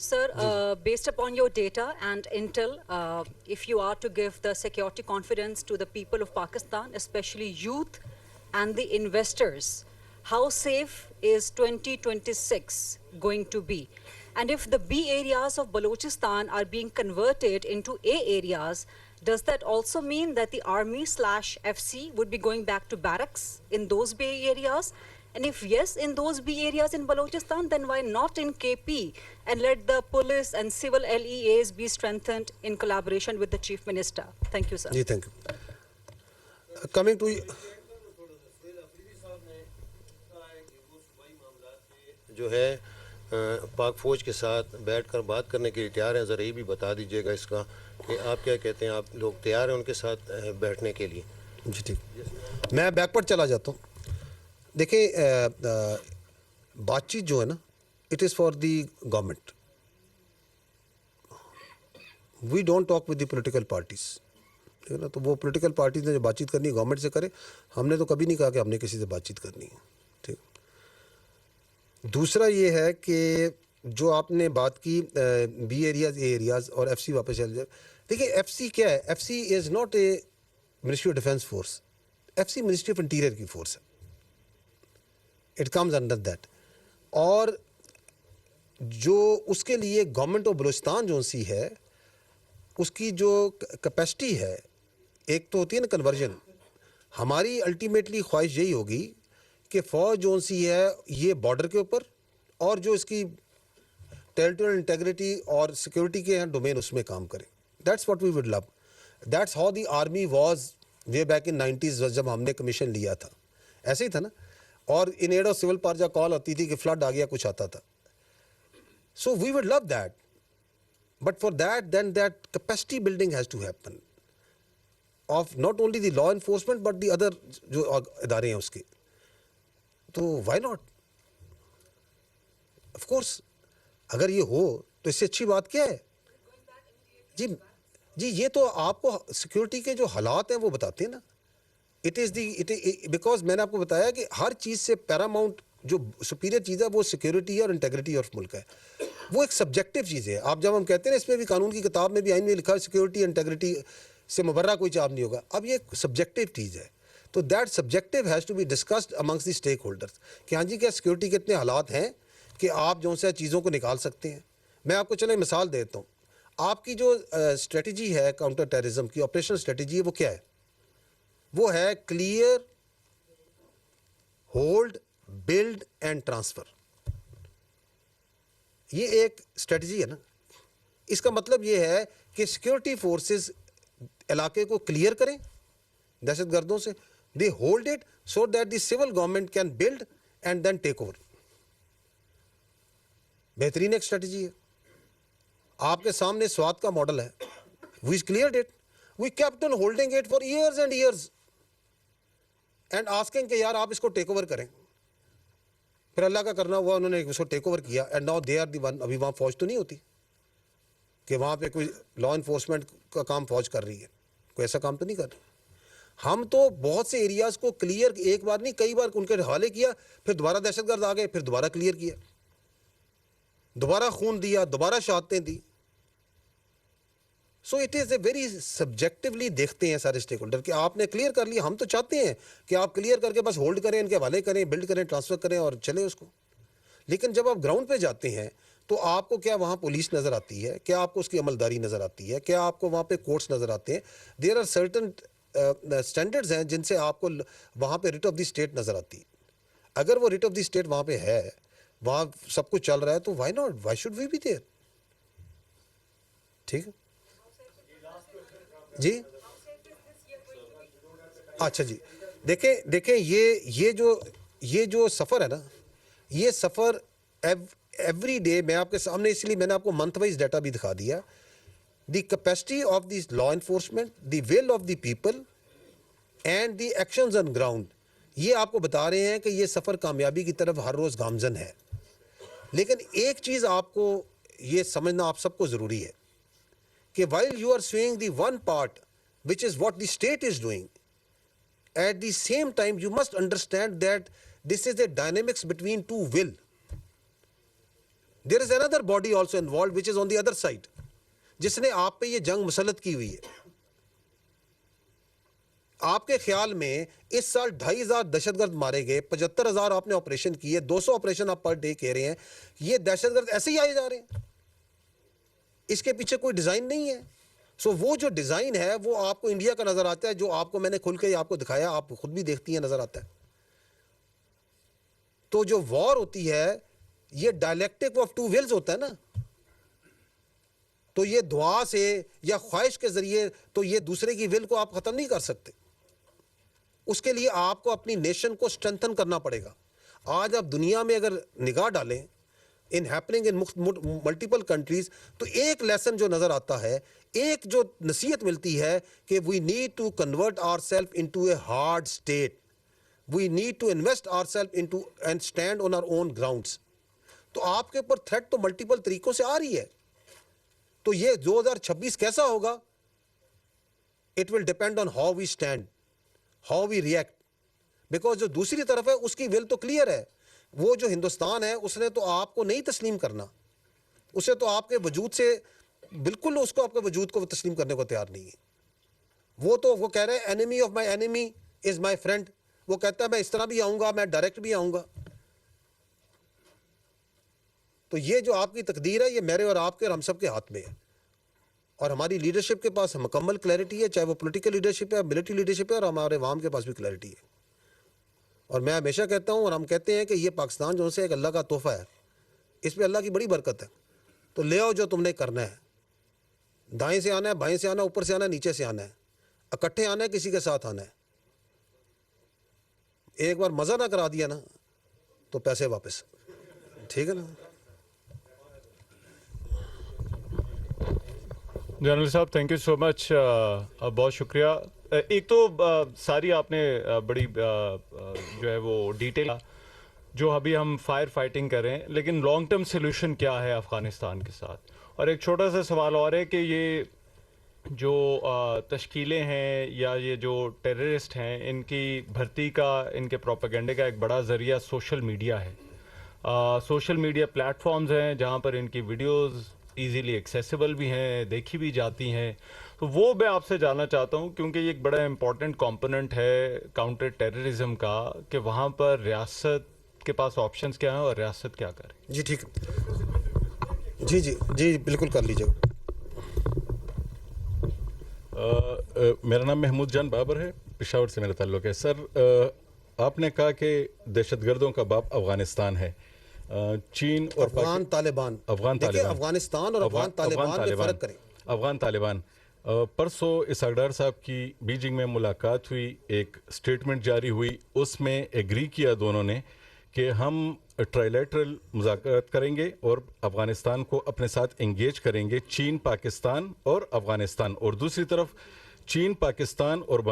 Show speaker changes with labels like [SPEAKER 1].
[SPEAKER 1] Sir, based upon your data and intel, if you are to give the security confidence to the people of Pakistan, especially youth and the investors, how safe is 2026 going to be? And if the B areas of Balochistan are being converted into A areas, does that also mean that the army/FC would be going back to barracks in those B areas? And if yes, in those B areas in Balochistan, then why not in KP and let the police and civil LEAs be strengthened in collaboration with the Chief Minister? Thank you, sir.
[SPEAKER 2] جی thank you. Coming to جو ہے پاک فوج کے ساتھ بیٹھ کر بات کرنے کے لیے تیار ہیں. ذرا یہ بھی بتا دیجیے گا اس کا کہ آپ کیا کہتے ہیں, آپ لوگ تیار ہیں ان کے ساتھ بیٹھنے کے لیے؟ جی ٹھیک, میں بیک ورڈ چلا جاتا ہوں. دیکھیں بات چیت جو ہے نا, it is for the government. We don't talk with the political parties, ٹھیک ہے نا. تو وہ پولیٹیکل پارٹیز نے جو بات چیت کرنی ہے گورنمنٹ سے کرے. ہم نے تو کبھی نہیں کہا کہ ہم نے کسی سے بات چیت کرنی ہے, ٹھیک. دوسرا یہ ہے کہ جو آپ نے بات کی بی ایریاز اے ایریاز اور ایف سی واپس چل جائے. دیکھیے ایف سی کیا ہے, F C is not a ministry of defence force. F C ministry of interior کی فورس ہے. It comes under that. اور جو اس کے لیے گورنمنٹ آف بلوچستان جو سی ہے اس کی جو کیپیسٹی ہے, ایک تو ہوتی ہے نا کنورژن. ہماری الٹیمیٹلی خواہش یہی ہوگی کہ فوج جو سی ہے یہ بارڈر کے اوپر اور جو اس کی ٹیریٹوریل انٹیگریٹی اور سیکورٹی کے ہیں ڈومین اس میں کام کرے. That's what we would love. That's how the army was way back in 90s جب ہم نے کمیشن لیا تھا, ایسے ہی تھا نا. اور ان ایڈ آف سول پارجا کال آتی تھی کہ فلڈ آ گیا, کچھ آتا تھا. So we would love that, but for that then that capacity building has to happen of not only the law enforcement but the other جو ادارے ہیں اس کے. تو وائی ناٹ, آف کورس اگر یہ ہو تو اس سے اچھی بات کیا ہے. جی یہ تو آپ کو سیکورٹی کے جو حالات ہیں وہ بتاتے ہیں نا. اٹ از دی بیکاز میں نے آپ کو بتایا کہ ہر چیز سے پیراماؤنٹ جو سپیریئر چیز ہے وہ سیکورٹی ہے اور انٹیگریٹی آف ملک ہے. وہ ایک سبجیکٹو چیز ہے. آپ جب ہم کہتے ہیں نا, اس میں بھی قانون کی کتاب میں بھی آئین میں لکھا ہے سیکورٹی انٹیگریٹی سے مبرہ کوئی چاب نہیں ہوگا. اب یہ ایک سبجیکٹو چیز ہے. تو that subjective has to be discussed amongst the stakeholders کہ ہاں جی کیا سیکورٹی کے اتنے حالات ہیں کہ آپ جو سے چیزوں کو نکال سکتے ہیں. میں آپ کو چلیں مثال دیتا ہوں. آپ کی جو اسٹریٹجی ہے کاؤنٹر ٹیررزم کی آپریشنل اسٹریٹجی ہے وہ کیا ہے؟ وہ ہے clear, hold, build and transfer. یہ ایک اسٹریٹجی ہے نا. اس کا مطلب یہ ہے کہ سیکورٹی فورسز علاقے کو کلیئر کریں دہشت گردوں سے. They hold it so that the civil government can build and then take over. بہترین ایک اسٹریٹجی ہے. آپ کے سامنے سوات کا ماڈل ہے. We cleared it. We kept on holding it for years and years and asking کہ یار آپ اس کو ٹیک اوور کریں. پھر اللہ کا کرنا ہوا, انہوں نے اس کو ٹیک اوور کیا and now they are the one. ابھی وہاں فوج تو نہیں ہوتی کہ وہاں پہ کوئی لا انفورسمنٹ کا کام فوج کر رہی ہے, کوئی ایسا کام تو نہیں کر رہی. ہم تو بہت سے ایریاز کو کلیئر ایک بار نہیں کئی بار ان کے حوالے کیا, پھر دوبارہ دہشت گرد آ گئے, پھر دوبارہ کلیئر کیا, دوبارہ خون دیا, دوبارہ شہادتیں دی. So it is a very subjectively دیکھتے ہیں سارے اسٹیک ہولڈر کہ آپ نے کلیئر کر لیا. ہم تو چاہتے ہیں کہ آپ کلیئر کر کے بس ہولڈ کریں, ان کے حوالے کریں, بلڈ کریں, ٹرانسفر کریں اور چلیں اس کو. لیکن جب آپ گراؤنڈ پہ جاتے ہیں تو آپ کو کیا وہاں پولیس نظر آتی ہے, کیا آپ کو اس کی عملداری نظر آتی ہے, کیا آپ کو وہاں پہ کورٹس نظر آتے ہیں. دیر آر سرٹن اسٹینڈرڈز ہیں جن سے آپ کو وہاں پہ ریٹ آف دی اسٹیٹ نظر آتی ہے. اگر وہ ریٹ آف دی اسٹیٹ وہاں پہ ہے, وہاں سب کچھ چل رہا ہے, تو why not, why should we be there. ٹھیک ہے جی. اچھا جی, دیکھیں یہ جو سفر ہے نا, یہ سفر ایوری ڈے میں آپ کے سامنے, اس لیے میں نے آپ کو منتھ وائز ڈیٹا بھی دکھا دیا. The capacity of the law enforcement, the will of the people and the actions on ground, یہ آپ کو بتا رہے ہیں کہ یہ سفر کامیابی کی طرف ہر روز گامزن ہے. لیکن ایک چیز آپ کو یہ سمجھنا آپ سب کو ضروری ہے کہ while you are swaying the one part which is what the state is doing, at the same time you must understand that this is a dynamics between two will. There is another body also involved which is on the other side, جس نے آپ پہ یہ جنگ مسلط کی ہوئی ہے. آپ کے خیال میں اس سال 2,500 دہشت گرد مارے گئے, 75,000 آپ نے آپریشن کیے, 200 آپریشن آپ پر ڈے کہہ رہے ہیں, یہ دہشت گرد ایسے ہی آئے جا رہے ہیں, اس کے پیچھے کوئی ڈیزائن نہیں ہے. سو وہ جو ڈیزائن ہے وہ آپ کو انڈیا کا نظر آتا ہے, جو آپ کو میں نے کھل کے آپ کو دکھایا, آپ خود بھی دیکھتی ہیں, نظر آتا ہے. تو جو وار ہوتی ہے یہ ڈائلیکٹک آف ٹو ویلز ہوتا ہے نا, تو یہ دعا سے یا خواہش کے ذریعے تو یہ دوسرے کی ول کو آپ ختم نہیں کر سکتے. اس کے لیے آپ کو اپنی نیشن کو اسٹرینتھن کرنا پڑے گا. آج آپ دنیا میں اگر نگاہ ڈالیں ان ہیپننگ ان ملٹیپل کنٹریز, تو ایک لیسن جو نظر آتا ہے, ایک جو نصیحت ملتی ہے کہ we need to convert our self into a hard state, we need to invest our self into and stand on our own grounds. تو آپ کے اوپر تھریٹ تو ملٹیپل طریقوں سے آ رہی ہے. تو یہ 2026 کیسا ہوگا, it will depend on how we stand, how we react. Because جو دوسری طرف ہے اس کی ول تو کلیئر ہے, وہ جو ہندوستان ہے اس نے تو آپ کو نہیں تسلیم کرنا, اسے تو آپ کے وجود سے بالکل اس کو آپ کے وجود کو تسلیم کرنے کو تیار نہیں ہے. وہ کہہ رہے ہیں enemy of my enemy is my friend. وہ کہتا ہے میں اس طرح بھی آؤں گا, میں ڈائریکٹ بھی آؤں گا. تو یہ جو آپ کی تقدیر ہے یہ میرے اور آپ کے اور ہم سب کے ہاتھ میں ہے, اور ہماری لیڈرشپ کے پاس مکمل کلیئرٹی ہے, چاہے وہ پولیٹیکل لیڈرشپ ہے, ملٹری لیڈرشپ ہے, اور ہمارے عوام کے پاس بھی کلیئرٹی ہے. اور میں ہمیشہ کہتا ہوں اور ہم کہتے ہیں کہ یہ پاکستان جو سے ایک اللہ کا تحفہ ہے, اس پہ اللہ کی بڑی برکت ہے. تو لے آؤ جو تم نے کرنا ہے, دائیں سے آنا ہے, بائیں سے آنا ہے, اوپر سے آنا ہے, نیچے سے آنا ہے, اکٹھے آنا ہے, کسی کے ساتھ آنا ہے. ایک بار مزہ نہ کرا دیا نا تو پیسے واپس, ٹھیک ہے نا.
[SPEAKER 3] جنرل صاحب تھینک یو سو مچ, بہت شکریہ. ایک تو ساری آپ نے بڑی جو ہے وہ ڈیٹیل جو ابھی ہم فائر فائٹنگ کریں, لیکن لانگ ٹرم سولوشن کیا ہے افغانستان کے ساتھ. اور ایک چھوٹا سا سوال اور ہے کہ یہ جو تشکیلیں ہیں یا یہ جو ٹیررسٹ ہیں, ان کی بھرتی کا, ان کے پروپیگنڈے کا ایک بڑا ذریعہ سوشل میڈیا ہے. سوشل میڈیا پلیٹ فارمز ہیں جہاں پر ان کی ویڈیوز ایزیلی ایکسیسیبل بھی ہیں, دیکھی بھی جاتی ہیں. تو وہ میں آپ سے جاننا چاہتا ہوں کیونکہ یہ ایک بڑا امپورٹنٹ کمپوننٹ ہے کاؤنٹر ٹیررزم کا, کہ وہاں پر ریاست کے پاس آپشنز کیا ہیں اور ریاست کیا کرے.
[SPEAKER 2] جی ٹھیک ہے, جی بالکل کر لیجیے.
[SPEAKER 4] میرا نام محمود جان بابر ہے, پشاور سے میرا تعلق ہے. سر آپ نے کہا کہ دہشت گردوں کا باپ افغانستان ہے. چین اور
[SPEAKER 2] افغان طالبان, دیکھیں افغانستان اور افغان طالبان میں فرق کریں.
[SPEAKER 4] افغان طالبان پرسوں اسحاق صاحب کی بیجنگ میں ملاقات ہوئی, ایک سٹیٹمنٹ جاری ہوئی, اس میں ایگری کیا دونوں نے کہ ہم ٹرائلیٹرل مذاکرات کریں گے اور افغانستان کو اپنے ساتھ انگیج کریں گے, چین, پاکستان اور افغانستان. اور دوسری طرف چین, پاکستان اور